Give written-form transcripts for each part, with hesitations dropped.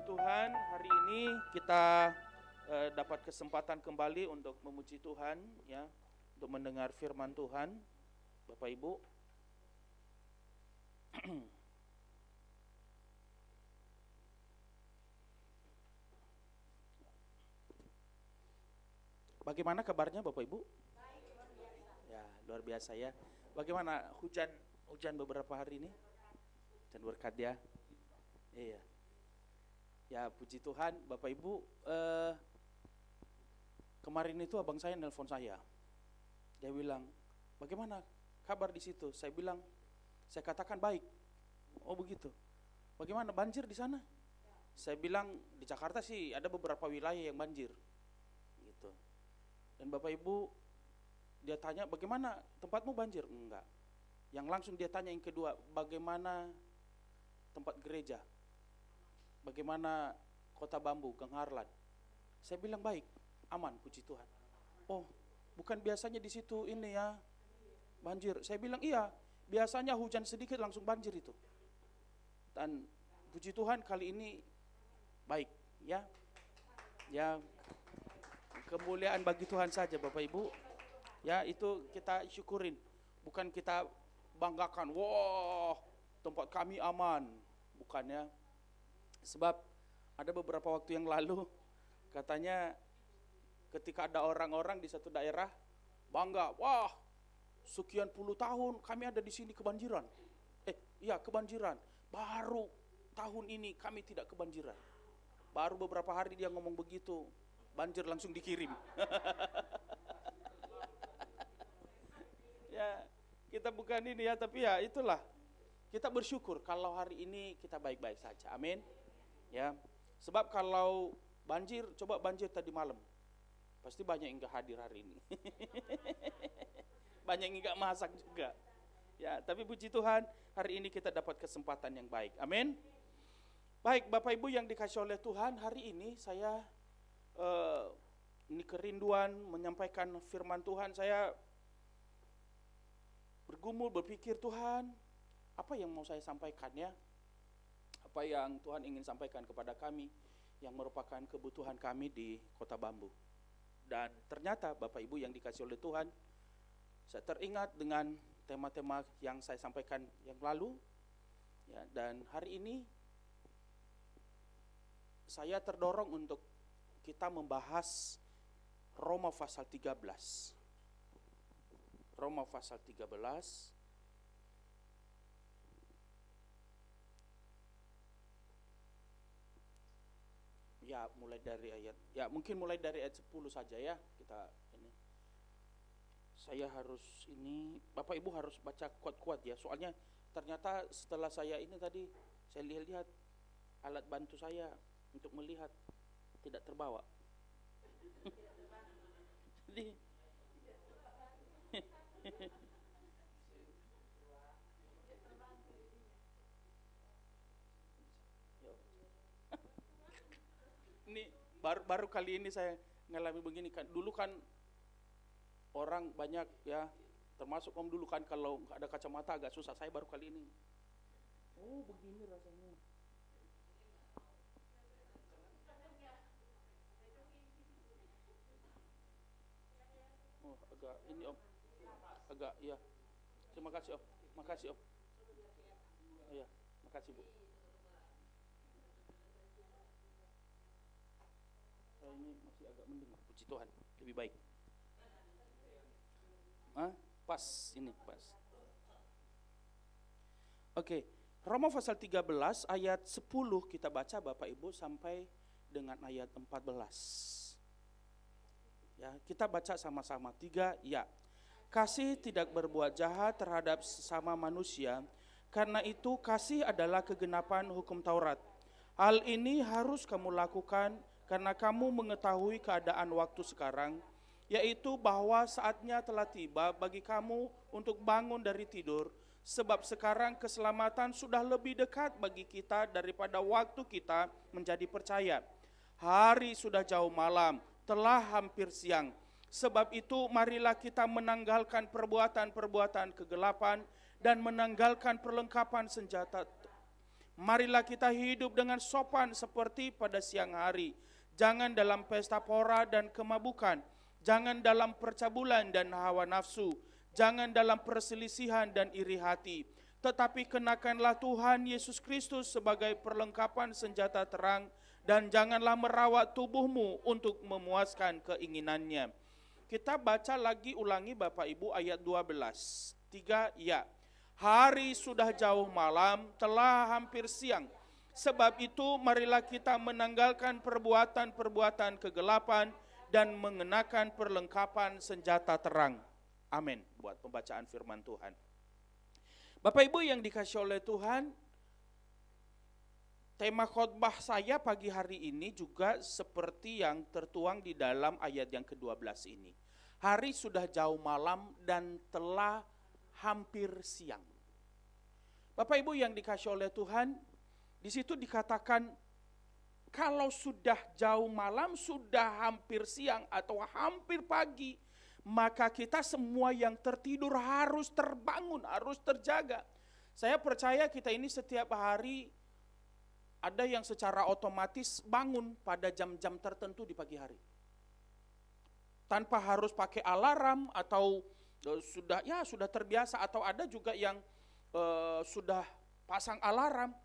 Tuhan, hari ini kita dapat kesempatan kembali untuk memuji Tuhan, ya, untuk mendengar firman Tuhan, Bapak Ibu. Bagaimana kabarnya Bapak Ibu? Ya, luar biasa ya. Bagaimana hujan beberapa hari ini? Dan berkat ya. Iya. Ya, puji Tuhan, Bapak Ibu. Kemarin itu abang saya nelpon saya. Dia bilang, bagaimana kabar di situ? Saya bilang, saya katakan baik. Oh begitu. Bagaimana banjir di sana? Saya bilang di Jakarta sih ada beberapa wilayah yang banjir. Gitu. Dan Bapak Ibu, dia tanya, bagaimana tempatmu banjir? Enggak. Yang langsung dia tanya yang kedua, bagaimana tempat gereja? Bagaimana Kota Bambu, Gang Harlan? Saya bilang baik, aman, puji Tuhan. Oh, bukan biasanya di situ ini ya banjir. Saya bilang iya, biasanya hujan sedikit langsung banjir itu. Dan puji Tuhan kali ini baik, ya. Ya, kemuliaan bagi Tuhan saja Bapak Ibu. Ya, itu kita syukurin. Bukan kita banggakan, wah tempat kami aman. Bukan ya. Sebab ada beberapa waktu yang lalu katanya ketika ada orang-orang di satu daerah bangga, wah sekian puluh tahun kami ada di sini kebanjiran. Iya kebanjiran. Baru tahun ini kami tidak kebanjiran. Baru beberapa hari dia ngomong begitu, banjir langsung dikirim. Ya, kita bukan ini ya, tapi ya itulah. Kita bersyukur kalau hari ini kita baik-baik saja. Amin. Ya, sebab kalau banjir, coba banjir tadi malam, pasti banyak yang gak hadir hari ini. Banyak yang gak masak juga. Ya, tapi puji Tuhan, hari ini kita dapat kesempatan yang baik. Amin. Baik, Bapak Ibu yang dikasih oleh Tuhan, hari ini saya ini kerinduan menyampaikan firman Tuhan. Saya bergumul, berpikir, Tuhan, apa yang mau saya sampaikan ya? Apa yang Tuhan ingin sampaikan kepada kami yang merupakan kebutuhan kami di Kota Bambu. Dan ternyata Bapak Ibu yang dikasih oleh Tuhan, saya teringat dengan tema-tema yang saya sampaikan yang lalu, ya, dan hari ini saya terdorong untuk kita membahas Roma pasal 13. Roma pasal 13. Ya, mulai dari ayat, ya mungkin mulai dari ayat 10 saja ya kita ini. Saya harus ini, Bapak Ibu harus baca kuat-kuat ya, soalnya ternyata setelah saya ini tadi saya lihat alat bantu saya untuk melihat tidak terbawa. Jadi ini baru kali ini saya ngalami begini kan. Dulu kan orang banyak ya, termasuk om dulu kan kalau nggak ada kacamata agak susah. Saya baru kali ini. Oh begini rasanya. Oh agak ini om, agak ya. Terima kasih om, makasih om. Iya, makasih bu. Ini masih agak mendengar, puji Tuhan, lebih baik. Pas, ini pas. Oke, Roma pasal 13 ayat 10 kita baca Bapak Ibu sampai dengan ayat 14. Ya, kita baca sama-sama. 3, ya. Kasih tidak berbuat jahat terhadap sesama manusia, karena itu kasih adalah kegenapan hukum Taurat. Hal ini harus kamu lakukan karena kamu mengetahui keadaan waktu sekarang, yaitu bahwa saatnya telah tiba bagi kamu untuk bangun dari tidur, sebab sekarang keselamatan sudah lebih dekat bagi kita daripada waktu kita menjadi percaya. Hari sudah jauh malam, telah hampir siang. Sebab itu marilah kita menanggalkan perbuatan-perbuatan kegelapan dan menanggalkan perlengkapan senjata Marilah kita hidup dengan sopan seperti pada siang hari. Jangan dalam pesta pora dan kemabukan. Jangan dalam percabulan dan hawa nafsu. Jangan dalam perselisihan dan iri hati. Tetapi kenakanlah Tuhan Yesus Kristus sebagai perlengkapan senjata terang. Dan janganlah merawat tubuhmu untuk memuaskan keinginannya. Kita baca lagi ulangi Bapak Ibu ayat 12. 3 ya. Hari sudah jauh malam, telah hampir siang. Sebab itu marilah kita menanggalkan perbuatan-perbuatan kegelapan dan mengenakan perlengkapan senjata terang. Amin. Buat pembacaan firman Tuhan. Bapak Ibu yang dikasih oleh Tuhan, tema khotbah saya pagi hari ini juga seperti yang tertuang di dalam ayat yang ke-12 ini. Hari sudah jauh malam dan telah hampir siang. Bapak Ibu yang dikasih oleh Tuhan, di situ dikatakan kalau sudah jauh malam, sudah hampir siang atau hampir pagi, maka kita semua yang tertidur harus terbangun, harus terjaga. Saya percaya kita ini setiap hari ada yang secara otomatis bangun pada jam-jam tertentu di pagi hari. Tanpa harus pakai alarm atau sudah terbiasa, atau ada juga yang sudah pasang alarm.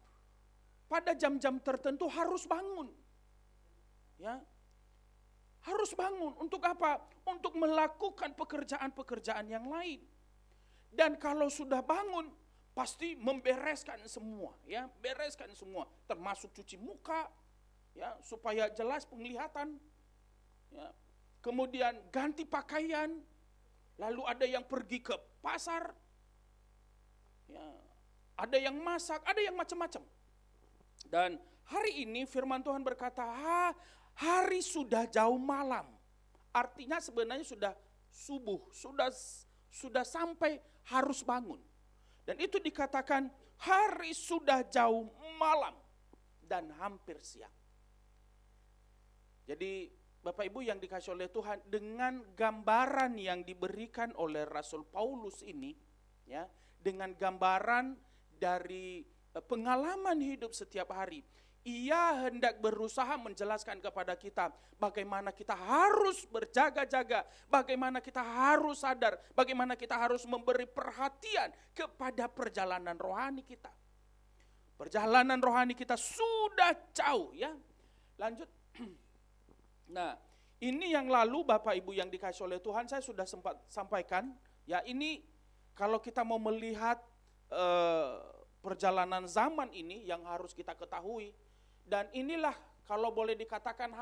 Pada jam-jam tertentu harus bangun. Ya. Harus bangun untuk apa? Untuk melakukan pekerjaan-pekerjaan yang lain. Dan kalau sudah bangun, pasti membereskan semua, ya, bereskan semua, termasuk cuci muka, ya, supaya jelas penglihatan. Ya. Kemudian ganti pakaian, lalu ada yang pergi ke pasar, ya, ada yang masak, ada yang macam-macam. Dan hari ini firman Tuhan berkata, hari sudah jauh malam. Artinya sebenarnya sudah subuh, sudah sampai harus bangun. Dan itu dikatakan hari sudah jauh malam dan hampir siang. Jadi Bapak Ibu yang dikasih oleh Tuhan, dengan gambaran yang diberikan oleh Rasul Paulus ini, ya, dengan gambaran dari pengalaman hidup setiap hari, ia hendak berusaha menjelaskan kepada kita bagaimana kita harus berjaga-jaga, bagaimana kita harus sadar, bagaimana kita harus memberi perhatian kepada perjalanan rohani kita. Perjalanan rohani kita sudah jauh, ya. Lanjut. Nah, ini yang lalu Bapak Ibu yang dikasih oleh Tuhan, saya sudah sempat sampaikan, ya, ini kalau kita mau melihat perjalanan zaman ini yang harus kita ketahui. Dan inilah kalau boleh dikatakan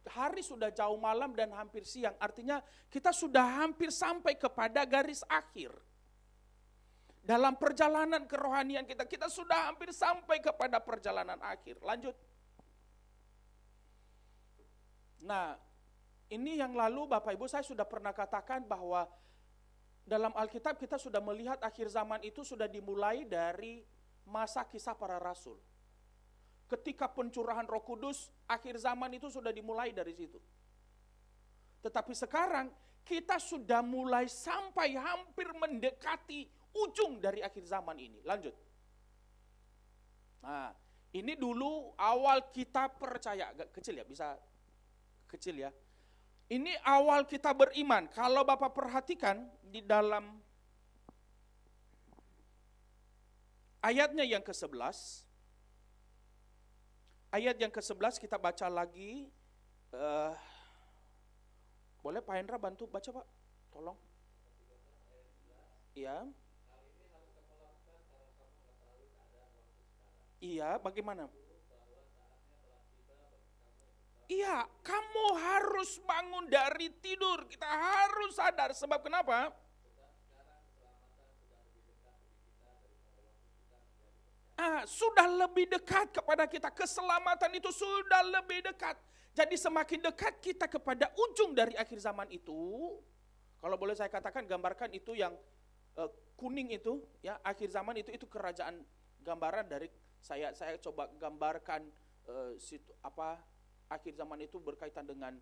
hari sudah jauh malam dan hampir siang. Artinya kita sudah hampir sampai kepada garis akhir. Dalam perjalanan kerohanian kita sudah hampir sampai kepada perjalanan akhir. Lanjut. Nah, ini yang lalu Bapak Ibu saya sudah pernah katakan bahwa dalam Alkitab kita sudah melihat akhir zaman itu sudah dimulai dari masa Kisah Para Rasul. Ketika pencurahan Roh Kudus, akhir zaman itu sudah dimulai dari situ. Tetapi sekarang kita sudah mulai sampai hampir mendekati ujung dari akhir zaman ini. Lanjut. Nah, ini dulu awal kita percaya, agak kecil ya, bisa kecil ya. Ini awal kita beriman. Kalau Bapak perhatikan di dalam ayatnya yang ke-11, ayat yang ke-11 kita baca lagi. Boleh Pak Hendra bantu baca Pak? Tolong. Iya. Iya, bagaimana? Iya, kamu harus bangun dari tidur. Kita harus sadar. Sebab kenapa? Sudah lebih dekat kepada kita. Keselamatan itu sudah lebih dekat. Jadi semakin dekat kita kepada ujung dari akhir zaman itu. Kalau boleh saya katakan, gambarkan itu yang kuning itu, ya, akhir zaman itu kerajaan, gambaran dari saya coba gambarkan akhir zaman itu berkaitan dengan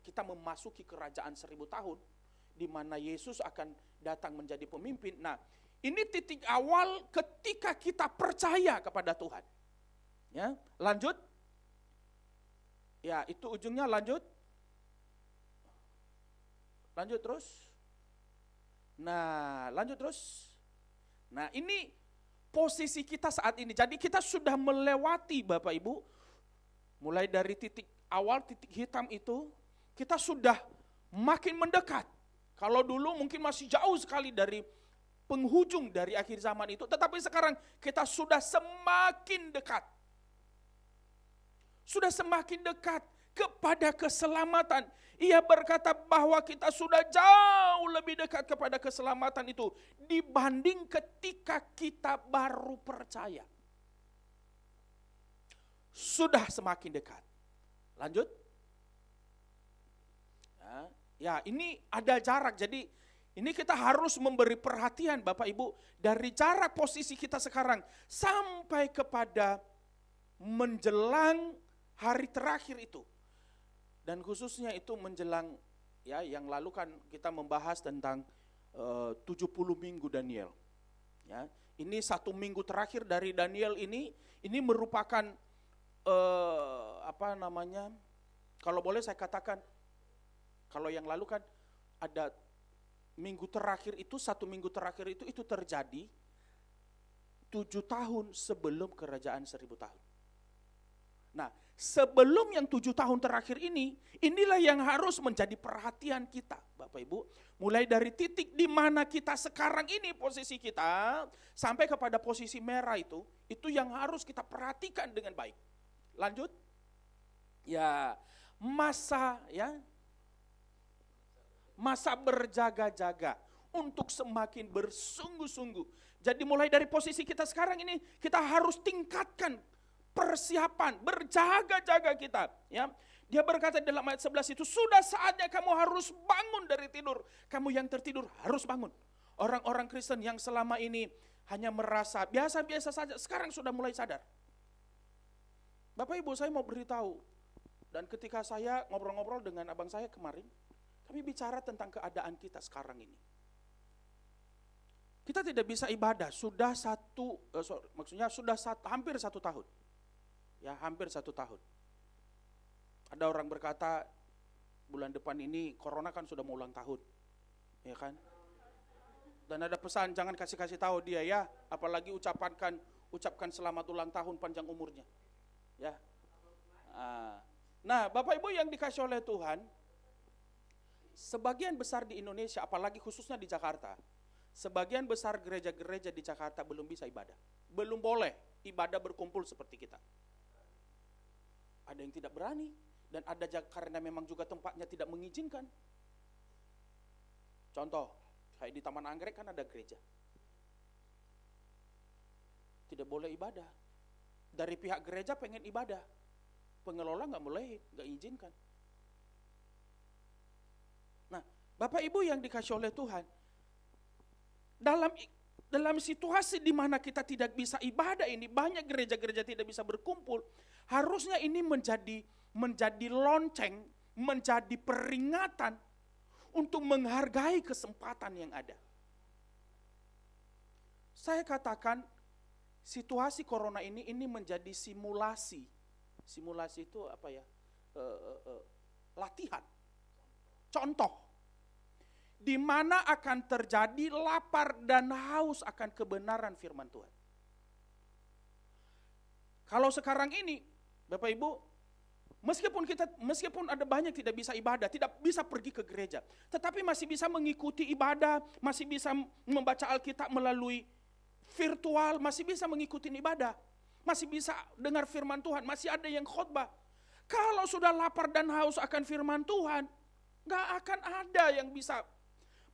kita memasuki kerajaan 1000 tahun, di mana Yesus akan datang menjadi pemimpin. Nah, Ini titik awal ketika kita percaya kepada Tuhan. Ya, lanjut. Ya, itu ujungnya lanjut. Lanjut terus. Nah, lanjut terus. Nah, ini posisi kita saat ini. Jadi kita sudah melewati Bapak Ibu, mulai dari titik awal, titik hitam itu, kita sudah makin mendekat. Kalau dulu mungkin masih jauh sekali dari penghujung dari akhir zaman itu, tetapi sekarang kita sudah semakin dekat. Sudah semakin dekat kepada keselamatan. Ia berkata bahwa kita sudah jauh lebih dekat kepada keselamatan itu dibanding ketika kita baru percaya. Sudah semakin dekat. Lanjut. Ya, ini ada jarak. Jadi ini kita harus memberi perhatian Bapak Ibu dari jarak posisi kita sekarang sampai kepada menjelang hari terakhir itu. Dan khususnya itu menjelang, ya, yang lalu kan kita membahas tentang 70 minggu Daniel. Ya, ini 1 minggu terakhir dari Daniel ini merupakan kalau boleh saya katakan, kalau yang lalu kan ada minggu terakhir itu, 1 minggu terakhir itu terjadi 7 tahun sebelum kerajaan 1000 tahun. Nah, sebelum yang 7 tahun terakhir ini, inilah yang harus menjadi perhatian kita, Bapak Ibu. Mulai dari titik di mana kita sekarang ini posisi kita, sampai kepada posisi merah itu yang harus kita perhatikan dengan baik. Lanjut. Ya, masa berjaga-jaga untuk semakin bersungguh-sungguh. Jadi mulai dari posisi kita sekarang ini, kita harus tingkatkan persiapan, berjaga-jaga kita. Ya, dia berkata dalam ayat 11 itu, sudah saatnya kamu harus bangun dari tidur. Kamu yang tertidur harus bangun. Orang-orang Kristen yang selama ini hanya merasa biasa-biasa saja, sekarang sudah mulai sadar. Bapak Ibu, saya mau beritahu, dan ketika saya ngobrol-ngobrol dengan abang saya kemarin, kami bicara tentang keadaan kita sekarang ini. Kita tidak bisa ibadah, hampir 1 tahun. Ya, hampir 1 tahun. Ada orang berkata, bulan depan ini corona kan sudah mau ulang tahun. Ya kan? Dan ada pesan, jangan kasih tahu dia ya, apalagi ucapkan selamat ulang tahun, panjang umurnya. Ya. Nah, Bapak Ibu yang dikasih oleh Tuhan, sebagian besar di Indonesia, apalagi khususnya di Jakarta, sebagian besar gereja-gereja di Jakarta belum bisa ibadah. Belum boleh ibadah berkumpul seperti kita. Ada yang tidak berani, dan ada karena memang juga tempatnya tidak mengizinkan. Contoh, kayak di Taman Anggrek kan ada gereja. Tidak boleh ibadah. Dari pihak gereja pengen ibadah, pengelola nggak izinkan. Nah, Bapak Ibu yang dikasih oleh Tuhan, dalam situasi di mana kita tidak bisa ibadah ini, banyak gereja-gereja tidak bisa berkumpul, harusnya ini menjadi lonceng, menjadi peringatan untuk menghargai kesempatan yang ada. Saya katakan situasi corona ini menjadi simulasi. Simulasi itu apa ya? Latihan. Contoh, di mana akan terjadi lapar dan haus akan kebenaran firman Tuhan. Kalau sekarang ini, Bapak Ibu, meskipun ada banyak tidak bisa ibadah, tidak bisa pergi ke gereja, tetapi masih bisa mengikuti ibadah, masih bisa membaca Alkitab melalui virtual, masih bisa mengikuti ibadah, masih bisa dengar firman Tuhan, masih ada yang khotbah. Kalau sudah lapar dan haus akan firman Tuhan, gak akan ada yang bisa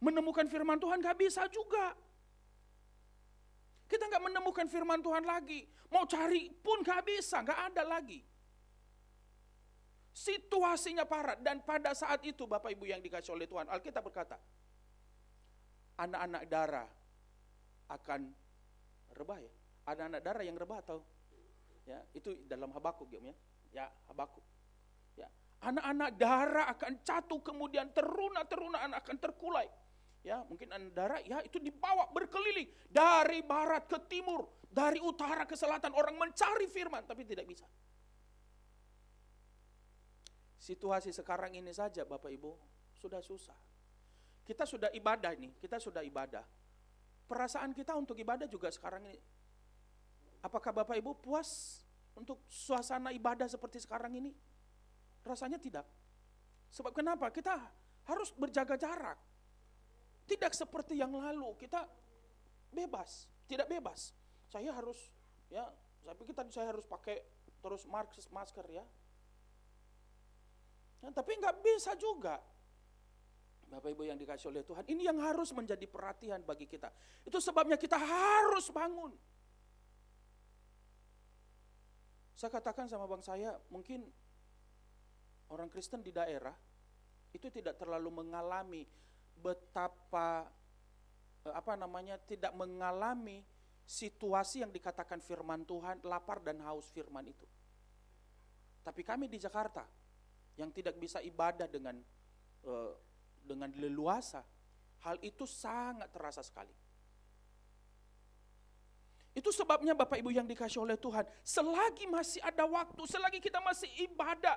menemukan firman Tuhan, gak bisa juga. Kita gak menemukan firman Tuhan lagi, mau cari pun gak bisa, gak ada lagi. Situasinya parah, dan pada saat itu Bapak Ibu yang dikasih oleh Tuhan, Alkitab berkata, anak-anak darah akan rebah ya. Anak-anak darah yang rebah atau ya, itu dalam Habakuk ya. Ya, Habakuk. Ya, anak-anak darah akan jatuh, kemudian teruna-teruna anak akan terkulai. ya mungkin Andara, ya itu dibawa berkeliling dari barat ke timur, dari utara ke selatan, orang mencari firman tapi tidak bisa. Situasi sekarang ini saja Bapak Ibu sudah susah. Kita sudah ibadah nih, kita sudah ibadah. Perasaan kita untuk ibadah juga sekarang ini, apakah Bapak Ibu puas untuk suasana ibadah seperti sekarang ini? Rasanya tidak. Sebab kenapa? Kita harus berjaga jarak. Tidak seperti yang lalu, kita bebas, tidak bebas. Saya harus, ya, saya harus pakai terus masker ya. Nah, tapi nggak bisa juga. Bapak Ibu yang dikasih oleh Tuhan, ini yang harus menjadi perhatian bagi kita. Itu sebabnya kita harus bangun. Saya katakan sama bang saya, mungkin orang Kristen di daerah itu tidak terlalu mengalami betapa tidak mengalami situasi yang dikatakan firman Tuhan, lapar dan haus firman itu. Tapi kami di Jakarta yang tidak bisa ibadah dengan leluasa, hal itu sangat terasa sekali. Itu sebabnya Bapak Ibu yang dikasih oleh Tuhan, selagi masih ada waktu, selagi kita masih ibadah,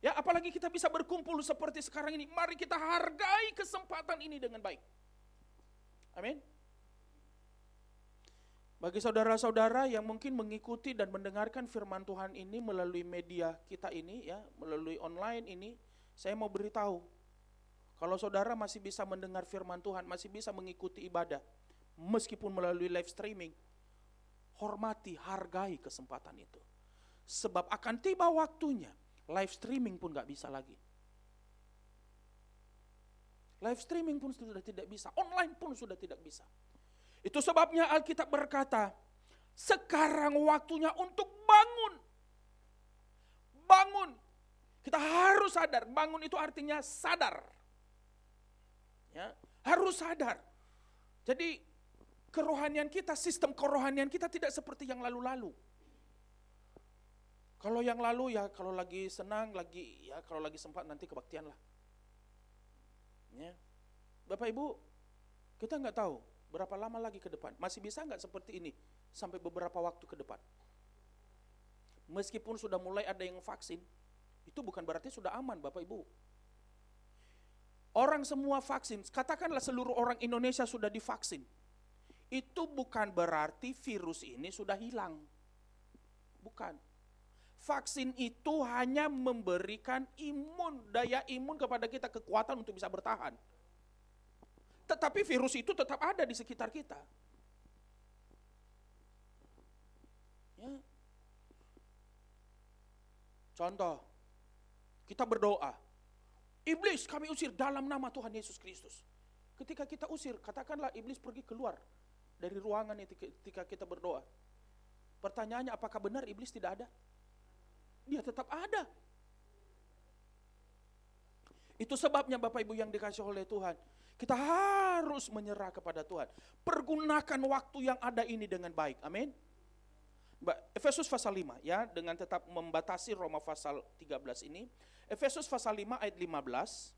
ya, apalagi kita bisa berkumpul seperti sekarang ini, mari kita hargai kesempatan ini dengan baik. Amin. Bagi saudara-saudara yang mungkin mengikuti dan mendengarkan firman Tuhan ini melalui media kita ini, ya, melalui online ini, saya mau beritahu, kalau saudara masih bisa mendengar firman Tuhan, masih bisa mengikuti ibadah, meskipun melalui live streaming, hormati, hargai kesempatan itu. Sebab akan tiba waktunya, live streaming pun gak bisa lagi. Live streaming pun sudah tidak bisa, online pun sudah tidak bisa. Itu sebabnya Alkitab berkata, sekarang waktunya untuk bangun. Bangun. Kita harus sadar, bangun itu artinya sadar. Ya, harus sadar. Jadi kerohanian kita, sistem kerohanian kita tidak seperti yang lalu-lalu. Kalau yang lalu ya kalau lagi senang, kalau lagi sempat nanti kebaktian lah. Ya. Bapak Ibu, kita nggak tahu berapa lama lagi ke depan. Masih bisa nggak seperti ini sampai beberapa waktu ke depan. Meskipun sudah mulai ada yang vaksin, itu bukan berarti sudah aman Bapak Ibu. Orang semua vaksin, katakanlah seluruh orang Indonesia sudah divaksin. Itu bukan berarti virus ini sudah hilang. Bukan. Vaksin itu hanya memberikan daya imun kepada kita, kekuatan untuk bisa bertahan. Tetapi virus itu tetap ada di sekitar kita. Ya. Contoh, kita berdoa, iblis kami usir dalam nama Tuhan Yesus Kristus. Ketika kita usir, katakanlah iblis pergi keluar dari ruangan itu ketika kita berdoa. Pertanyaannya, apakah benar iblis tidak ada? Dia tetap ada. Itu sebabnya Bapak Ibu yang dikasih oleh Tuhan, kita harus menyerah kepada Tuhan. Pergunakan waktu yang ada ini dengan baik. Amin. Efesus pasal 5 ya, dengan tetap membatasi Roma pasal 13 ini. Efesus pasal 5 ayat 15.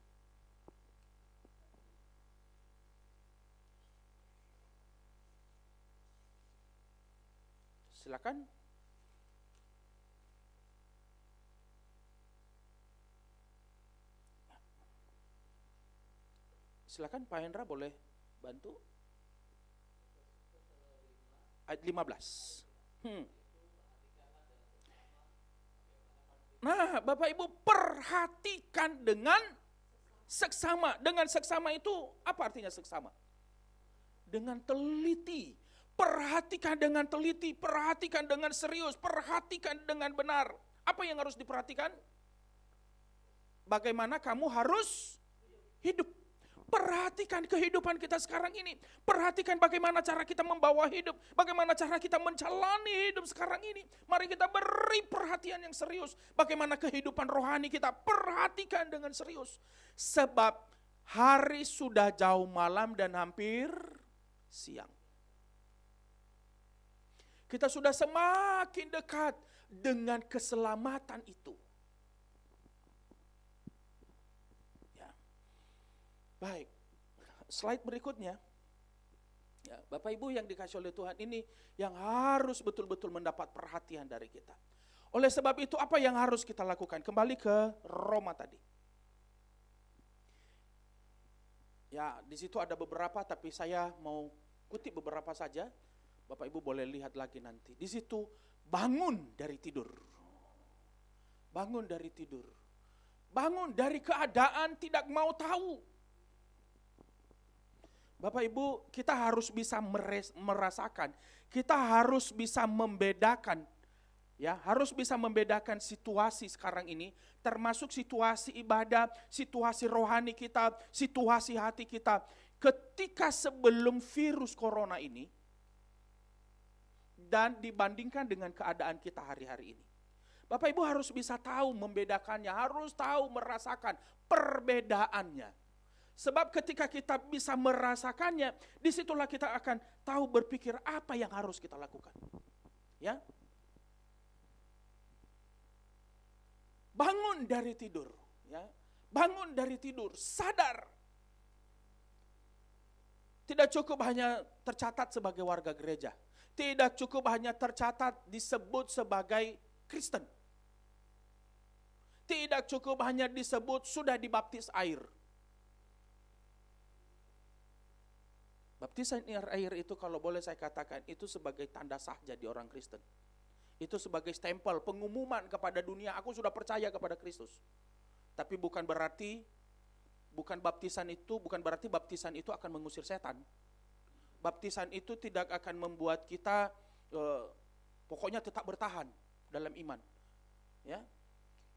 Silakan. Silakan Pak Hendra boleh bantu. Ayat 15. Nah, Bapak Ibu perhatikan dengan seksama. Dengan seksama itu apa artinya seksama? Dengan teliti. Perhatikan dengan teliti, perhatikan dengan serius, perhatikan dengan benar. Apa yang harus diperhatikan? Bagaimana kamu harus hidup. Perhatikan kehidupan kita sekarang ini. Perhatikan bagaimana cara kita membawa hidup. Bagaimana cara kita menjalani hidup sekarang ini. Mari kita beri perhatian yang serius. Bagaimana kehidupan rohani kita. Perhatikan dengan serius. Sebab hari sudah jauh malam dan hampir siang. Kita sudah semakin dekat dengan keselamatan itu. Baik, slide berikutnya. Ya, Bapak Ibu yang dikasih oleh Tuhan, ini yang harus betul-betul mendapat perhatian dari kita. Oleh sebab itu apa yang harus kita lakukan? Kembali ke Roma tadi. Ya, di situ ada beberapa, tapi saya mau kutip beberapa saja. Bapak Ibu boleh lihat lagi nanti. Di situ bangun dari tidur. Bangun dari tidur. Bangun dari keadaan tidak mau tahu. Bapak Ibu, kita harus bisa merasakan, kita harus bisa membedakan, ya, harus bisa membedakan situasi sekarang ini, termasuk situasi ibadah, situasi rohani kita, situasi hati kita, ketika sebelum virus corona ini, dan dibandingkan dengan keadaan kita hari-hari ini. Bapak Ibu harus bisa tahu membedakannya, harus tahu merasakan perbedaannya. Sebab ketika kita bisa merasakannya, disitulah kita akan tahu berpikir apa yang harus kita lakukan. Ya, bangun dari tidur, ya, bangun dari tidur, sadar. Tidak cukup hanya tercatat sebagai warga gereja, tidak cukup hanya tercatat disebut sebagai Kristen, tidak cukup hanya disebut sudah dibaptis air. Baptisan air itu kalau boleh saya katakan itu sebagai tanda sah jadi orang Kristen. Itu sebagai stempel pengumuman kepada dunia aku sudah percaya kepada Kristus. Tapi bukan berarti baptisan itu akan mengusir setan. Baptisan itu tidak akan membuat kita pokoknya tetap bertahan dalam iman. Ya.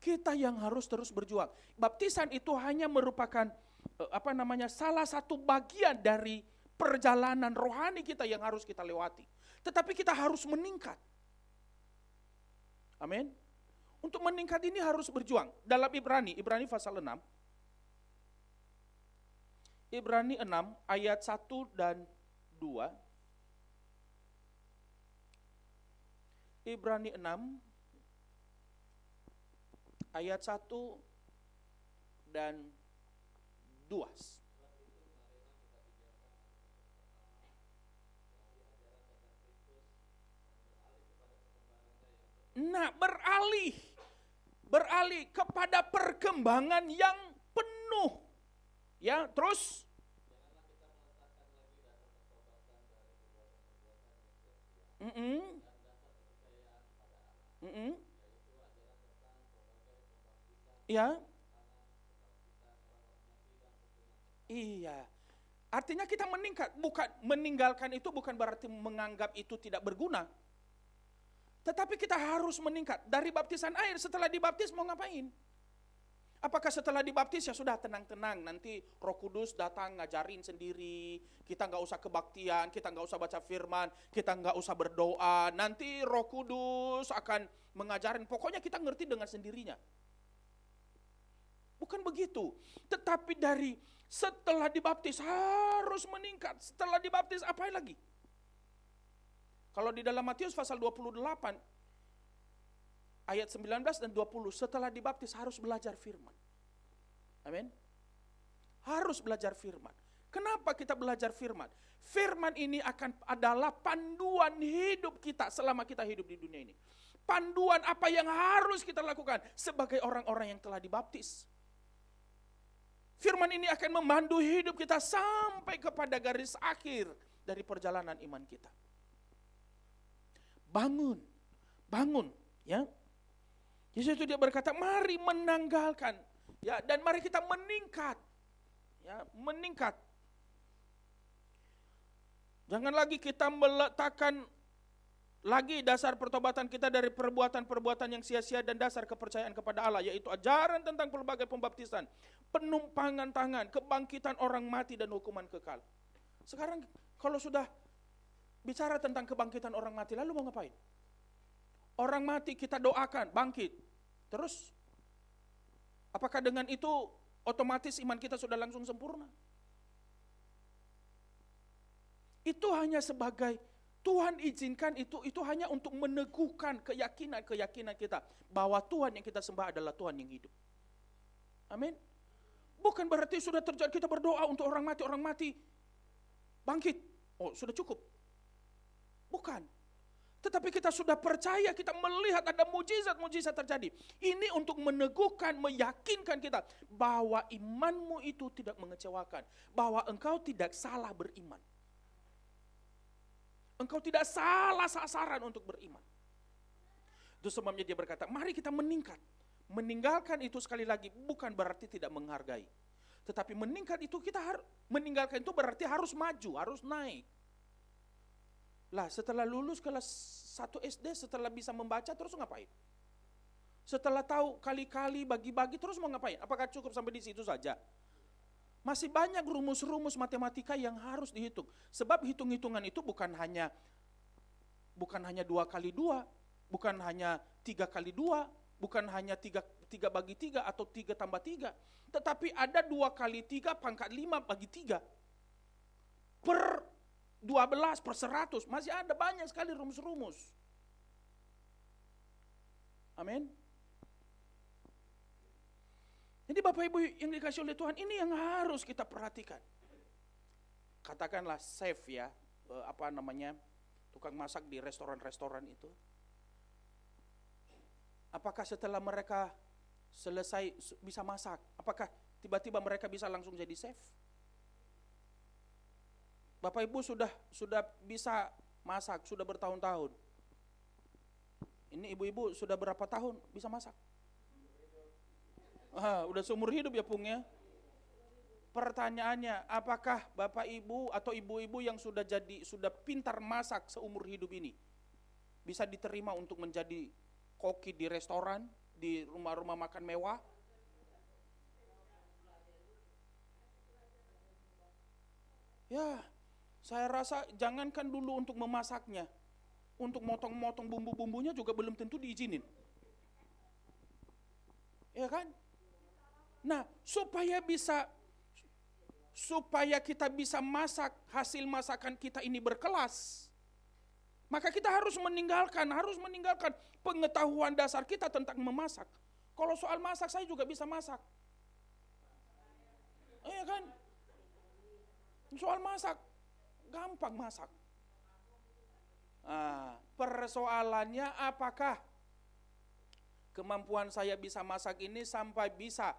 Kita yang harus terus berjuang. Baptisan itu hanya merupakan salah satu bagian dari perjalanan rohani kita yang harus kita lewati. Tetapi kita harus meningkat. Amin. Untuk meningkat ini harus berjuang. Dalam Ibrani pasal 6. Ibrani 6 ayat 1 dan 2. Ibrani 6 ayat 1 dan 2. Nah, beralih kepada perkembangan yang penuh. Ya, terus ya. Iya. Artinya kita meningkat, bukan meninggalkan itu bukan berarti menganggap itu tidak berguna. Tetapi kita harus meningkat. Dari baptisan air, setelah dibaptis mau ngapain? Apakah setelah dibaptis ya sudah tenang-tenang, nanti Roh Kudus datang ngajarin sendiri, kita nggak usah kebaktian, kita nggak usah baca firman, kita nggak usah berdoa, nanti Roh Kudus akan mengajarin, pokoknya kita ngerti dengan sendirinya. Bukan begitu, tetapi dari setelah dibaptis harus meningkat, setelah dibaptis apa lagi? Kalau di dalam Matius pasal 28 ayat 19 dan 20, setelah dibaptis harus belajar firman. Amin. Harus belajar firman. Kenapa kita belajar firman? Firman ini adalah panduan hidup kita selama kita hidup di dunia ini. Panduan apa yang harus kita lakukan sebagai orang-orang yang telah dibaptis. Firman ini akan memandu hidup kita sampai kepada garis akhir dari perjalanan iman kita. Bangun, ya. Yesus itu dia berkata, mari menanggalkan, ya, dan mari kita meningkat, ya, meningkat. Jangan lagi kita meletakkan lagi dasar pertobatan kita dari perbuatan-perbuatan yang sia-sia dan dasar kepercayaan kepada Allah, yaitu ajaran tentang pelbagai pembaptisan, penumpangan tangan, kebangkitan orang mati dan hukuman kekal. Sekarang kalau sudah bicara tentang kebangkitan orang mati, lalu mau ngapain? Orang mati kita doakan, bangkit. Terus, apakah dengan itu otomatis iman kita sudah langsung sempurna? Itu hanya sebagai, Tuhan izinkan itu hanya untuk meneguhkan keyakinan kita bahwa Tuhan yang kita sembah adalah Tuhan yang hidup. Amin. Bukan berarti sudah terjadi kita berdoa untuk orang mati bangkit. Oh, sudah cukup. Bukan. Tetapi kita sudah percaya, kita melihat ada mujizat-mujizat terjadi. Ini untuk meneguhkan, meyakinkan kita bahwa imanmu itu tidak mengecewakan. Bahwa engkau tidak salah beriman. Engkau tidak salah sasaran untuk beriman. Itu sebabnya dia berkata, mari kita meningkat. Meninggalkan itu sekali lagi bukan berarti tidak menghargai. Tetapi meningkat itu kita harus, meninggalkan itu berarti harus maju, harus naik. Lah setelah lulus kelas 1 SD, setelah bisa membaca terus ngapain? Setelah tahu kali-kali bagi-bagi terus mau ngapain? Apakah cukup sampai di situ saja? Masih banyak rumus-rumus matematika yang harus dihitung. Sebab hitung-hitungan itu bukan hanya 2 kali 2, bukan hanya 3 kali 2, bukan hanya 3 bagi 3 atau 3 tambah 3. Tetapi ada 2 kali 3 pangkat 5 bagi 3. Per 12 per 100, masih ada banyak sekali rumus-rumus. Amin. Jadi Bapak Ibu yang dikasih oleh Tuhan, ini yang harus kita perhatikan. Katakanlah chef ya, tukang masak di restoran-restoran itu. Apakah setelah mereka selesai bisa masak, apakah tiba-tiba mereka bisa langsung jadi chef? Bapak Ibu sudah bisa masak, sudah bertahun-tahun. Ini ibu-ibu sudah berapa tahun bisa masak? Udah seumur hidup ya Pung ya. Pertanyaannya, apakah Bapak Ibu atau ibu-ibu yang sudah pintar masak seumur hidup ini bisa diterima untuk menjadi koki di restoran, di rumah-rumah makan mewah? Ya, saya rasa jangankan dulu untuk memasaknya, untuk motong-motong bumbu-bumbunya juga belum tentu diizinin. Ya kan? Nah, supaya kita bisa masak, hasil masakan kita ini berkelas, maka kita harus meninggalkan pengetahuan dasar kita tentang memasak. Kalau soal masak, saya juga bisa masak. Iya kan? Soal masak, gampang masak. Persoalannya apakah kemampuan saya bisa masak ini sampai bisa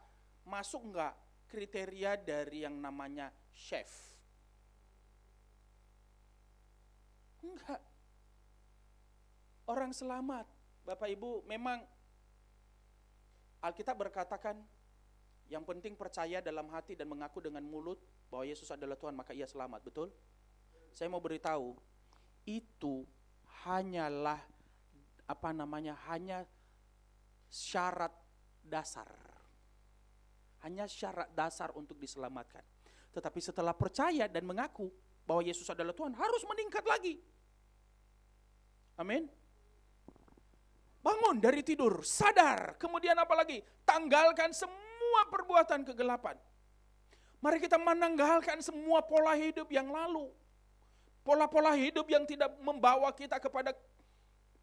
masuk enggak kriteria dari yang namanya chef? Enggak. Orang selamat, Bapak Ibu, memang Alkitab berkatakan yang penting percaya dalam hati dan mengaku dengan mulut bahwa Yesus adalah Tuhan, maka ia selamat, betul? Saya mau beritahu, itu hanyalah hanya syarat dasar. Hanya syarat dasar untuk diselamatkan. Tetapi setelah percaya dan mengaku bahwa Yesus adalah Tuhan, harus meningkat lagi. Amin. Bangun dari tidur, sadar. Kemudian apa lagi? Tanggalkan semua perbuatan kegelapan. Mari kita menanggalkan semua pola hidup yang lalu. Pola-pola hidup yang tidak membawa kita kepada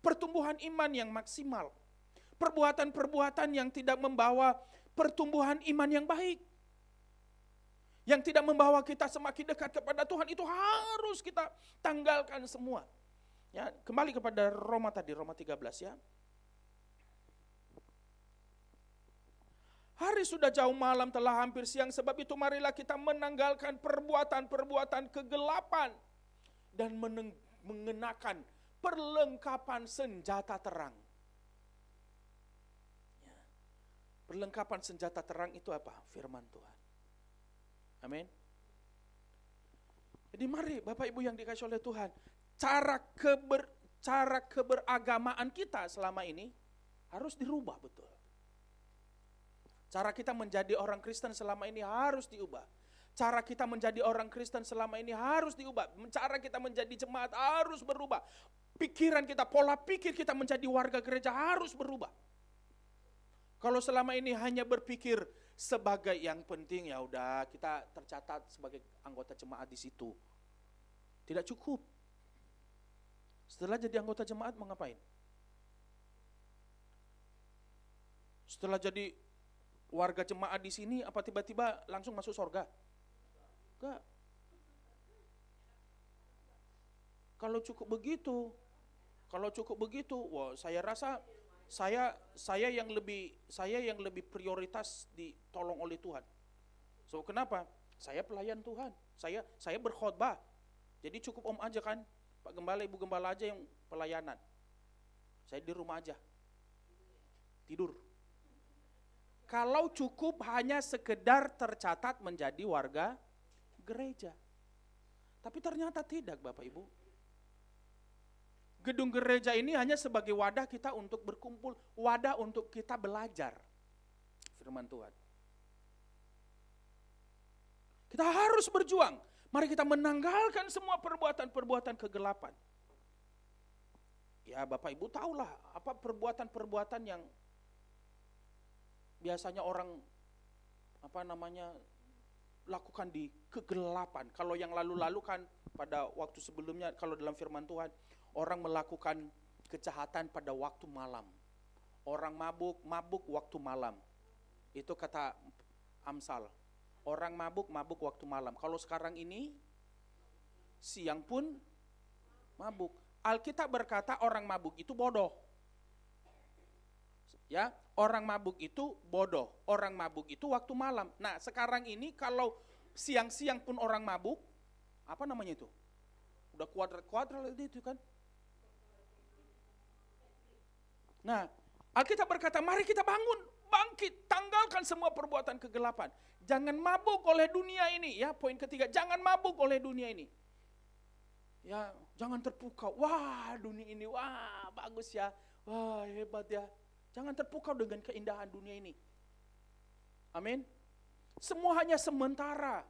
pertumbuhan iman yang maksimal. Perbuatan-perbuatan yang tidak membawa pertumbuhan iman yang baik. Yang tidak membawa kita semakin dekat kepada Tuhan, itu harus kita tanggalkan semua. Ya, kembali kepada Roma 13 ya. Hari sudah jauh, malam telah hampir siang, sebab itu marilah kita menanggalkan perbuatan-perbuatan kegelapan dan mengenakan perlengkapan senjata terang. Ya. Perlengkapan senjata terang itu apa? Firman Tuhan. Amin. Jadi mari Bapak Ibu yang dikasih oleh Tuhan, cara keberagamaan kita selama ini harus dirubah betul. Cara kita menjadi orang Kristen selama ini harus diubah. Cara kita menjadi orang Kristen selama ini harus diubah. Cara kita menjadi jemaat harus berubah. Pikiran kita, pola pikir kita menjadi warga gereja harus berubah. Kalau selama ini hanya berpikir sebagai yang penting, ya udah kita tercatat sebagai anggota jemaat di situ. Tidak cukup. Setelah jadi anggota jemaat mau ngapain? Setelah jadi warga jemaat di sini apa tiba-tiba langsung masuk surga? Enggak. Kalau cukup begitu, wah saya rasa saya yang lebih prioritas ditolong oleh Tuhan. So kenapa? Saya pelayan Tuhan. Saya berkhotbah. Jadi cukup om aja kan, Pak Gembala, Ibu Gembala aja yang pelayanan. Saya di rumah aja. Tidur. Kalau cukup hanya sekedar tercatat menjadi warga gereja. Tapi ternyata tidak, Bapak Ibu. Gedung gereja ini hanya sebagai wadah kita untuk berkumpul, wadah untuk kita belajar firman Tuhan. Kita harus berjuang. Mari kita menanggalkan semua perbuatan-perbuatan kegelapan. Ya Bapak Ibu tahulah apa perbuatan-perbuatan yang biasanya orang lakukan di kegelapan. Kalau yang lalu-lalu kan pada waktu sebelumnya, kalau dalam firman Tuhan, orang melakukan kejahatan pada waktu malam. Orang mabuk waktu malam. Itu kata Amsal. Orang mabuk waktu malam. Kalau sekarang ini siang pun mabuk. Alkitab berkata orang mabuk itu bodoh. Ya, orang mabuk itu bodoh. Orang mabuk itu waktu malam. Nah, sekarang ini kalau siang-siang pun orang mabuk, apa namanya itu? Udah kuadrat itu kan? Nah, Alkitab berkata, mari kita bangun, bangkit, tanggalkan semua perbuatan kegelapan. Jangan mabuk oleh dunia ini, ya. Poin ketiga, jangan mabuk oleh dunia ini. Ya, jangan terpukau. Wah, dunia ini, wah, bagus ya. Wah, hebat ya. Jangan terpukau dengan keindahan dunia ini. Amin. Semua hanya sementara.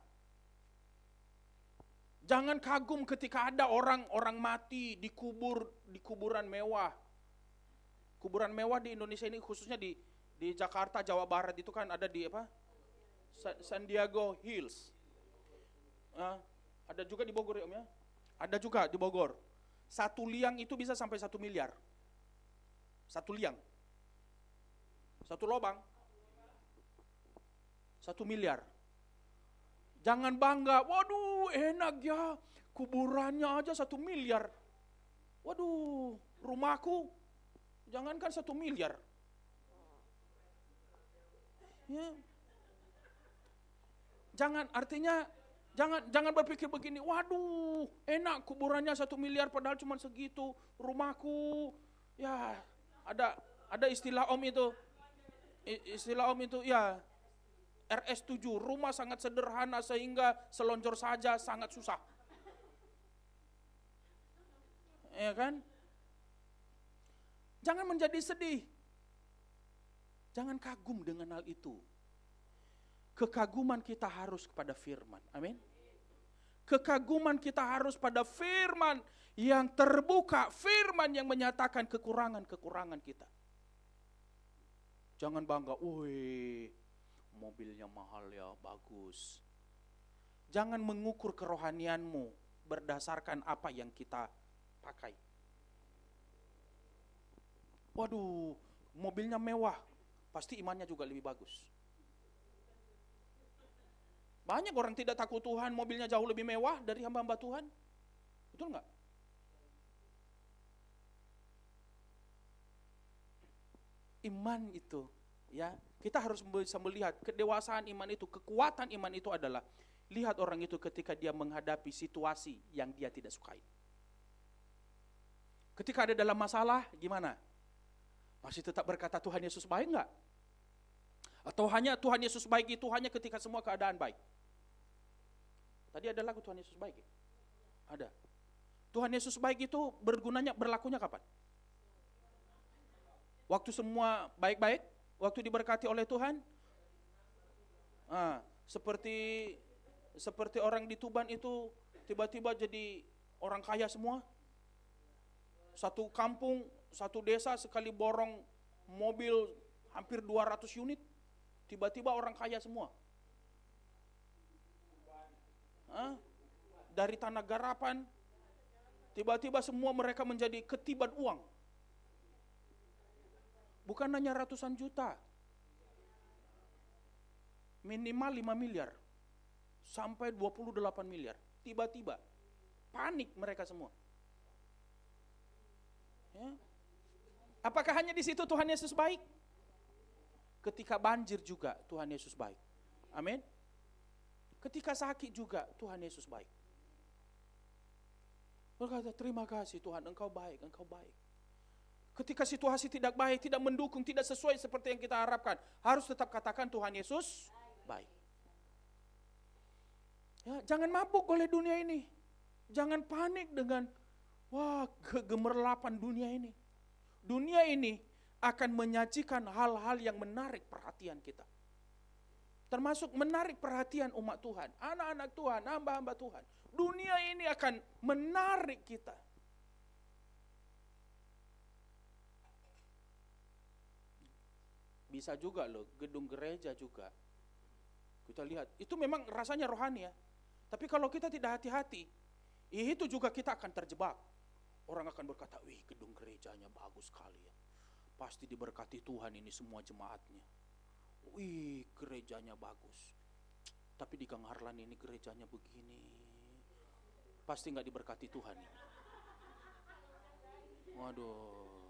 Jangan kagum ketika ada orang mati dikubur di kuburan mewah. Kuburan mewah di Indonesia ini, khususnya di Jakarta, Jawa Barat itu kan ada di apa? San Diego Hills. Ada juga di Bogor ya Om ya? Ada juga di Bogor. Satu liang itu bisa sampai 1 miliar. Satu liang. Satu lubang. 1 miliar. Jangan bangga, waduh enak ya, kuburannya aja 1 miliar. Waduh, rumahku jangankan 1 miliar. Ya. Jangan berpikir begini, waduh enak kuburannya 1 miliar padahal cuma segitu. Rumahku, ya ada istilah om itu ya, RS7, rumah sangat sederhana sehingga selonjor saja sangat susah. Ya kan? Jangan menjadi sedih. Jangan kagum dengan hal itu. Kekaguman kita harus kepada firman. Amin. Kekaguman kita harus pada firman yang terbuka, firman yang menyatakan kekurangan-kekurangan kita. Jangan bangga, woi, mobilnya mahal ya, bagus. Jangan mengukur kerohanianmu berdasarkan apa yang kita pakai. Waduh, mobilnya mewah, pasti imannya juga lebih bagus. Banyak orang tidak takut Tuhan, mobilnya jauh lebih mewah dari hamba-hamba Tuhan. Betul enggak? Iman itu, ya, kita harus bisa melihat kedewasaan iman itu, kekuatan iman itu adalah lihat orang itu ketika dia menghadapi situasi yang dia tidak sukai. Ketika ada dalam masalah, gimana? Masih tetap berkata Tuhan Yesus baik enggak? Atau hanya Tuhan Yesus baik itu hanya ketika semua keadaan baik? Tadi ada lagu Tuhan Yesus baik ya? Ada. Tuhan Yesus baik itu berlakunya kapan? Waktu semua baik-baik? Waktu diberkati oleh Tuhan? Seperti orang di Tuban itu tiba-tiba jadi orang kaya semua. Satu kampung, satu desa sekali borong mobil hampir 200 unit, tiba-tiba orang kaya semua. Dari tanah garapan, tiba-tiba semua mereka menjadi ketiban uang. Bukan hanya ratusan juta. minimal 5 miliar sampai 28 miliar. Tiba-tiba panik mereka semua. Ya. Apakah hanya di situ Tuhan Yesus baik? Ketika banjir juga Tuhan Yesus baik. Amin. Ketika sakit juga Tuhan Yesus baik. Berkata, terima kasih Tuhan, Engkau baik, Engkau baik. Ketika situasi tidak baik, tidak mendukung, tidak sesuai seperti yang kita harapkan, harus tetap katakan Tuhan Yesus baik. Ya, jangan mabuk oleh dunia ini. Jangan panik dengan kegemerlapan dunia ini. Dunia ini akan menyajikan hal-hal yang menarik perhatian kita. Termasuk menarik perhatian umat Tuhan, anak-anak Tuhan, hamba-hamba Tuhan. Dunia ini akan menarik kita. Bisa juga loh, gedung gereja juga. Kita lihat, itu memang rasanya rohani ya. Tapi kalau kita tidak hati-hati, itu juga kita akan terjebak. Orang akan berkata, wih gedung gerejanya bagus sekali ya. Pasti diberkati Tuhan ini semua jemaatnya. Wih gerejanya bagus. Tapi di Gang Harlan ini gerejanya begini. Pasti gak diberkati Tuhan ini. Waduh.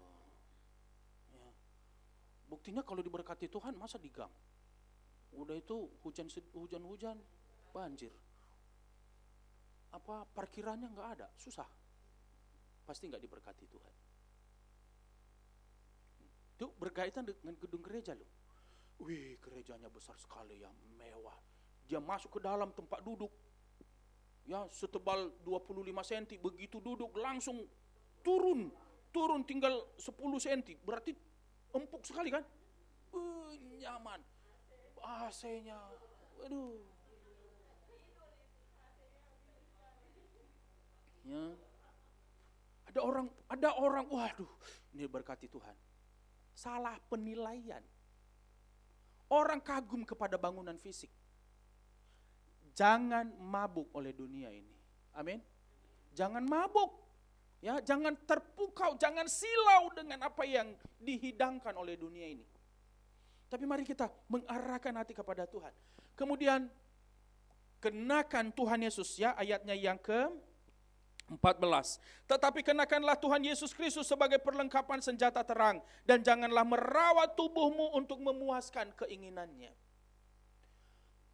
Ya. Buktinya kalau diberkati Tuhan masa di gang. Udah itu hujan-hujan banjir. Parkirannya gak ada, susah. Pasti gak diberkati Tuhan. Itu berkaitan dengan gedung gereja loh. Wih gerejanya besar sekali ya, mewah. Dia masuk ke dalam tempat duduk. Ya setebal 25 cm, begitu duduk langsung turun tinggal 10 cm. Berarti empuk sekali kan? Nyaman. AC-nya, waduh. Ya. Ada orang, waduh, ini berkati Tuhan. Salah penilaian. Orang kagum kepada bangunan fisik. Jangan mabuk oleh dunia ini. Amin. Jangan mabuk. Ya, jangan terpukau, jangan silau dengan apa yang dihidangkan oleh dunia ini. Tapi mari kita mengarahkan hati kepada Tuhan. Kemudian kenakan Tuhan Yesus ya, ayatnya yang ke-14. Tetapi kenakanlah Tuhan Yesus Kristus sebagai perlengkapan senjata terang, dan janganlah merawat tubuhmu untuk memuaskan keinginannya.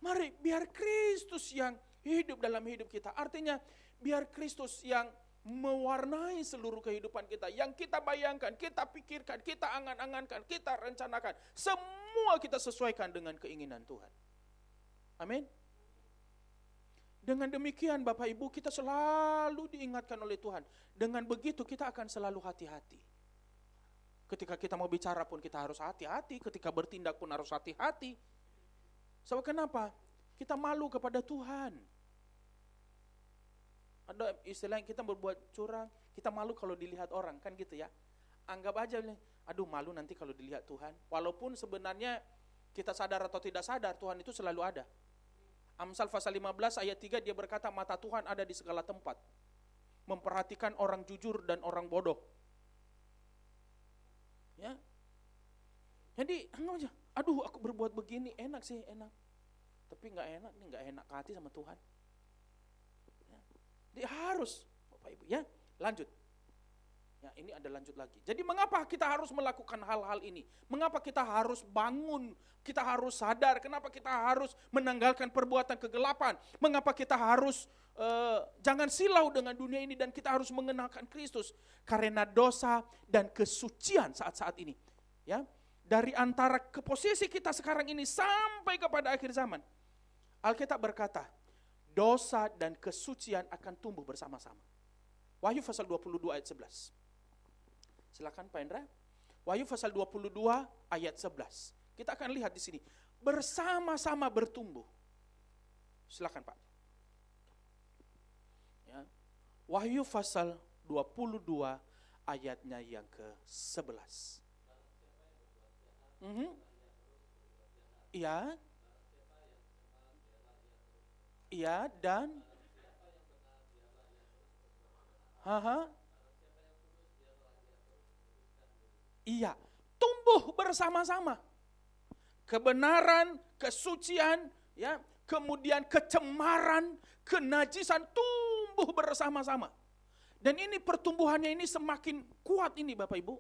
Mari biar Kristus yang hidup dalam hidup kita. Artinya biar Kristus yang mewarnai seluruh kehidupan kita. Yang kita bayangkan, kita pikirkan, kita angan-angankan, kita rencanakan. Semua kita sesuaikan dengan keinginan Tuhan. Amin. Dengan demikian Bapak Ibu, kita selalu diingatkan oleh Tuhan. Dengan begitu kita akan selalu hati-hati. Ketika kita mau bicara pun kita harus hati-hati. Ketika bertindak pun harus hati-hati. Sebab kenapa? Kita malu kepada Tuhan. Ada istilah yang kita berbuat curang, kita malu kalau dilihat orang, kan gitu ya. Anggap aja, aduh malu nanti kalau dilihat Tuhan. Walaupun sebenarnya kita sadar atau tidak sadar, Tuhan itu selalu ada. Amsal pasal 15 ayat 3 dia berkata, mata Tuhan ada di segala tempat. Memperhatikan orang jujur dan orang bodoh. Ya. Jadi anggap aja, aduh aku berbuat begini, enak sih, enak. Tapi gak enak nih, gak enak ke hati sama Tuhan. Ya. Dia harus, Bapak Ibu ya, lanjut. Ya, ini ada lanjut lagi. Jadi mengapa kita harus melakukan hal-hal ini? Mengapa kita harus bangun? Kita harus sadar. Kenapa kita harus menanggalkan perbuatan kegelapan? Mengapa kita harus jangan silau dengan dunia ini dan kita harus mengenalkan Kristus? Karena dosa dan kesucian saat-saat ini. Ya, dari antara ke posisi kita sekarang ini sampai kepada akhir zaman. Alkitab berkata, dosa dan kesucian akan tumbuh bersama-sama. Wahyu pasal 22 ayat 11. Silakan Pak Indra. Wahyu pasal 22 ayat 11. Kita akan lihat di sini. Bersama-sama bertumbuh. Silakan Pak. Ya. Wahyu pasal 22 ayatnya yang ke-11. Iya. Iya dan iya, tumbuh bersama-sama. kebenaran, kesucian, ya, kemudian kecemaran, kenajisan tumbuh bersama-sama. Dan ini pertumbuhannya ini semakin kuat ini Bapak Ibu.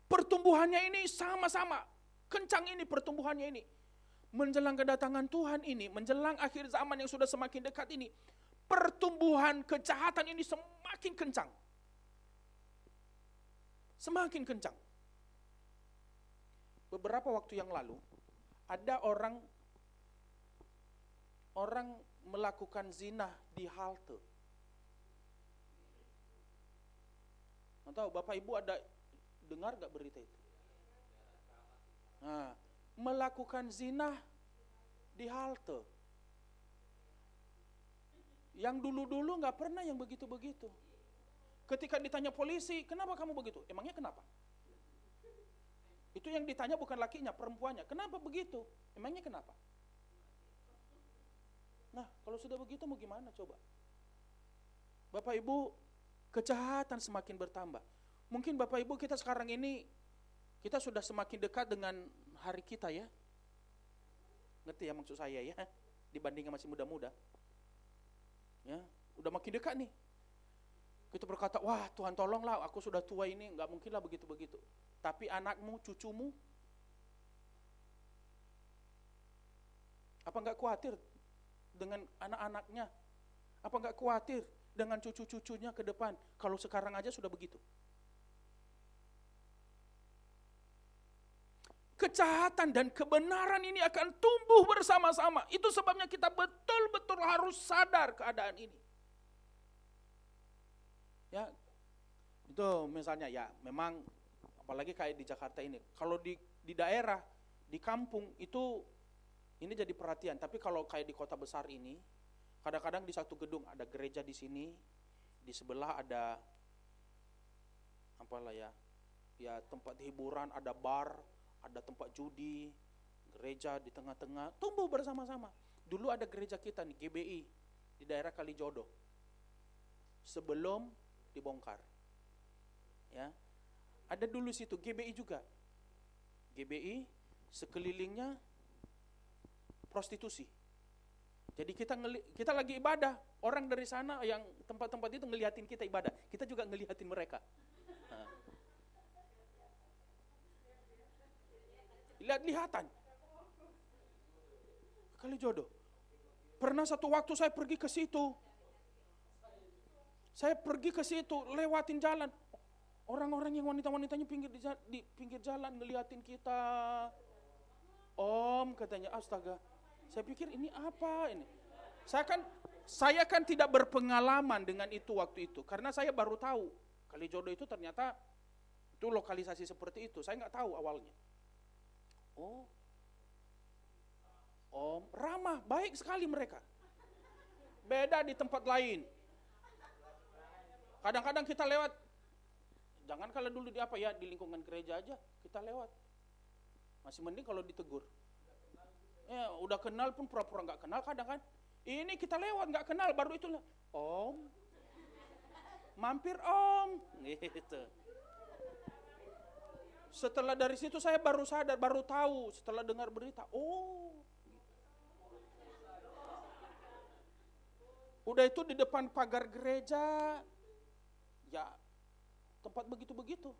Pertumbuhannya ini sama-sama, kencang ini pertumbuhannya ini. Menjelang kedatangan Tuhan ini, menjelang akhir zaman yang sudah semakin dekat ini, pertumbuhan kejahatan ini semakin kencang. Semakin kencang. Beberapa waktu yang lalu, ada orang melakukan zina di halte. Nggak tahu Bapak Ibu ada dengar gak berita itu? Nah, melakukan zina di halte. Yang dulu-dulu gak pernah yang begitu-begitu. Ketika ditanya polisi, kenapa kamu begitu? Emangnya kenapa? Itu yang ditanya bukan lakinya, perempuannya. Kenapa begitu? Emangnya kenapa? Nah, kalau sudah begitu mau gimana coba? Bapak Ibu, kejahatan semakin bertambah. Mungkin Bapak Ibu kita sekarang ini, kita sudah semakin dekat dengan hari kita ya. Ngerti ya maksud saya ya? Dibandingkan masih muda-muda. Ya, udah makin dekat nih. Kita berkata, wah Tuhan tolonglah, aku sudah tua ini, nggak mungkinlah begitu-begitu. Tapi anakmu, cucumu, apa nggak khawatir dengan anak-anaknya? Apa nggak khawatir dengan cucu-cucunya ke depan? Kalau sekarang aja sudah begitu. Kejahatan dan kebenaran ini akan tumbuh bersama-sama. Itu sebabnya kita betul-betul harus sadar keadaan ini. Ya, itu misalnya ya memang apalagi kayak di Jakarta ini. Kalau di daerah, di kampung itu ini jadi perhatian. Tapi kalau kayak di kota besar ini, kadang-kadang di satu gedung ada gereja di sini, di sebelah ada apalah ya tempat hiburan, ada bar, ada tempat judi, gereja di tengah-tengah, tumbuh bersama-sama. Dulu ada gereja kita nih, GBI, di daerah Kalijodo. Sebelum dibongkar. Ya. Ada dulu situ GBI juga. GBI sekelilingnya prostitusi. Jadi kita lagi ibadah, orang dari sana yang tempat-tempat itu ngelihatin kita ibadah, kita juga ngelihatin mereka. Nah. Lihat-lihatan. Kalijodo. Pernah satu waktu saya pergi ke situ. Saya pergi ke situ, lewatin jalan. Orang-orang yang wanita-wanitanya di pinggir jalan ngeliatin kita. Om katanya, astaga. Saya pikir ini apa ini? Saya kan tidak berpengalaman dengan itu waktu itu. Karena saya baru tahu. Kalijodo itu ternyata itu lokalisasi seperti itu. Saya nggak tahu awalnya. Oh, Om, ramah, baik sekali mereka. Beda di tempat lain. Kadang-kadang kita lewat, jangan kalau dulu di lingkungan gereja aja, kita lewat. Masih mending kalau ditegur. Ya, udah kenal pun pura-pura nggak kenal kadang kan. Ini kita lewat nggak kenal, baru itulah. Om, mampir Om, gitu. Setelah dari situ saya baru sadar, baru tahu setelah dengar berita. Oh, udah itu di depan pagar gereja, ya tempat begitu-begitu.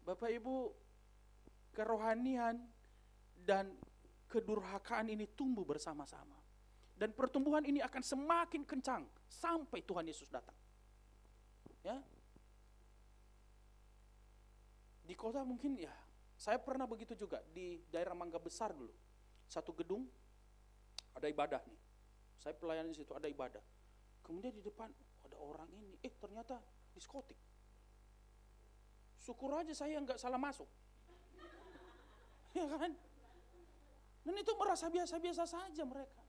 Bapak Ibu, kerohanian dan kedurhakaan ini tumbuh bersama-sama. Dan pertumbuhan ini akan semakin kencang sampai Tuhan Yesus datang. Ya. Di kota mungkin ya, saya pernah begitu juga di daerah Mangga Besar dulu. Satu gedung ada ibadah nih. Saya pelayanan di situ ada ibadah. Kemudian di depan ada orang ini, ternyata diskotik. Syukur aja saya nggak salah masuk. Ya kan? Dan itu merasa biasa-biasa saja mereka.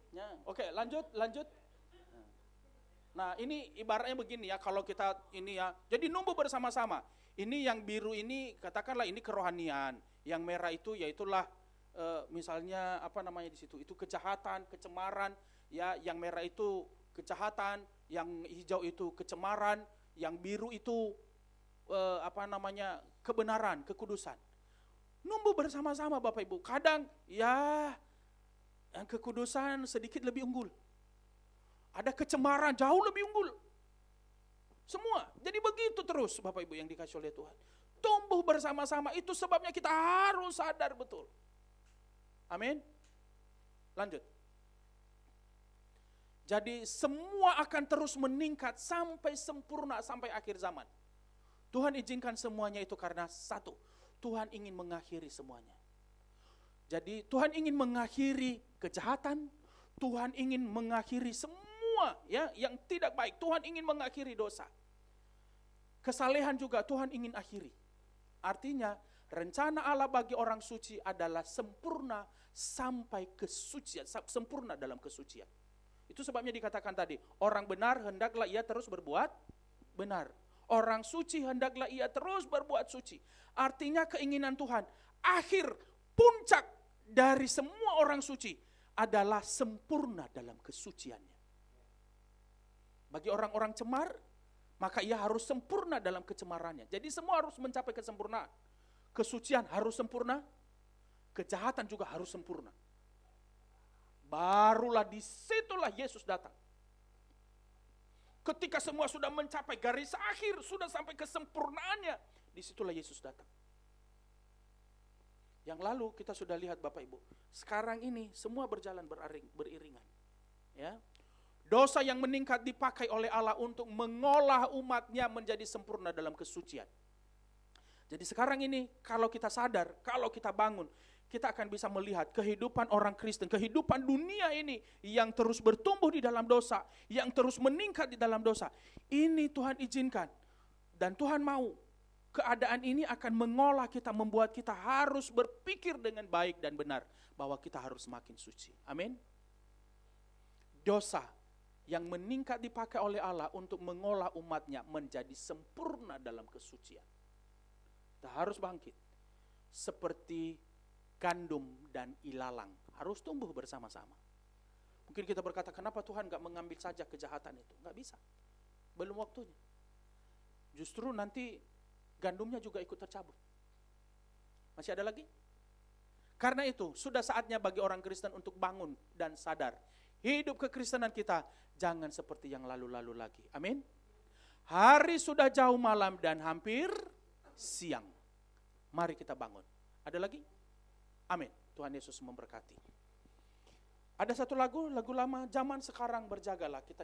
Ya, oke, lanjut. Nah, ini ibaratnya begini ya, kalau kita ini ya, jadi numbuh bersama-sama. Ini yang biru ini katakanlah ini kerohanian, yang merah itu yaitulah misalnya apa namanya di situ, itu kejahatan, kecemaran, ya, yang merah itu kejahatan, yang hijau itu kecemaran, yang biru itu kebenaran, kekudusan. Numbuh bersama-sama Bapak Ibu. Kadang ya yang kekudusan sedikit lebih unggul. Ada kecemaran jauh lebih unggul. Semua. Jadi begitu terus Bapak Ibu yang dikasih oleh Tuhan. Tumbuh bersama-sama, itu sebabnya kita harus sadar betul. Amin. Lanjut. Jadi semua akan terus meningkat sampai sempurna, sampai akhir zaman. Tuhan izinkan semuanya itu karena satu, Tuhan ingin mengakhiri semuanya. Jadi Tuhan ingin mengakhiri kejahatan, Tuhan ingin mengakhiri semua ya yang tidak baik. Tuhan ingin mengakhiri dosa. Kesalehan juga Tuhan ingin akhiri. Artinya rencana Allah bagi orang suci adalah sempurna sampai kesucian, sempurna dalam kesucian. Itu sebabnya dikatakan tadi, orang benar hendaklah ia terus berbuat benar. Orang suci hendaklah ia terus berbuat suci. Artinya keinginan Tuhan, akhir puncak dari semua orang suci adalah sempurna dalam kesuciannya. Bagi orang-orang cemar, maka ia harus sempurna dalam kecemarannya. Jadi semua harus mencapai kesempurnaan. Kesucian harus sempurna, kejahatan juga harus sempurna. Barulah disitulah Yesus datang. Ketika semua sudah mencapai garis akhir, sudah sampai kesempurnaannya, disitulah Yesus datang. Yang lalu kita sudah lihat Bapak Ibu, sekarang ini semua berjalan beriringan. Ya. Dosa yang meningkat dipakai oleh Allah untuk mengolah umatnya menjadi sempurna dalam kesucian. Jadi sekarang ini kalau kita sadar, kalau kita bangun, kita akan bisa melihat kehidupan orang Kristen, kehidupan dunia ini yang terus bertumbuh di dalam dosa, yang terus meningkat di dalam dosa. Ini Tuhan izinkan dan Tuhan mau. Keadaan ini akan mengolah kita, membuat kita harus berpikir dengan baik dan benar bahwa kita harus semakin suci. Amin. Dosa yang meningkat dipakai oleh Allah untuk mengolah umatnya menjadi sempurna dalam kesucian. Kita harus bangkit seperti gandum dan ilalang, harus tumbuh bersama-sama. Mungkin kita berkata, kenapa Tuhan gak mengambil saja kejahatan itu? Gak bisa, belum waktunya. Justru nanti gandumnya juga ikut tercabut. Masih ada lagi? Karena itu sudah saatnya bagi orang Kristen untuk bangun dan sadar. Hidup kekristenan kita jangan seperti yang lalu-lalu lagi. Amin. Hari sudah jauh malam dan hampir siang. Mari kita bangun. Ada lagi? Amin. Tuhan Yesus memberkati. Ada satu lagu lama, zaman sekarang berjagalah. Kita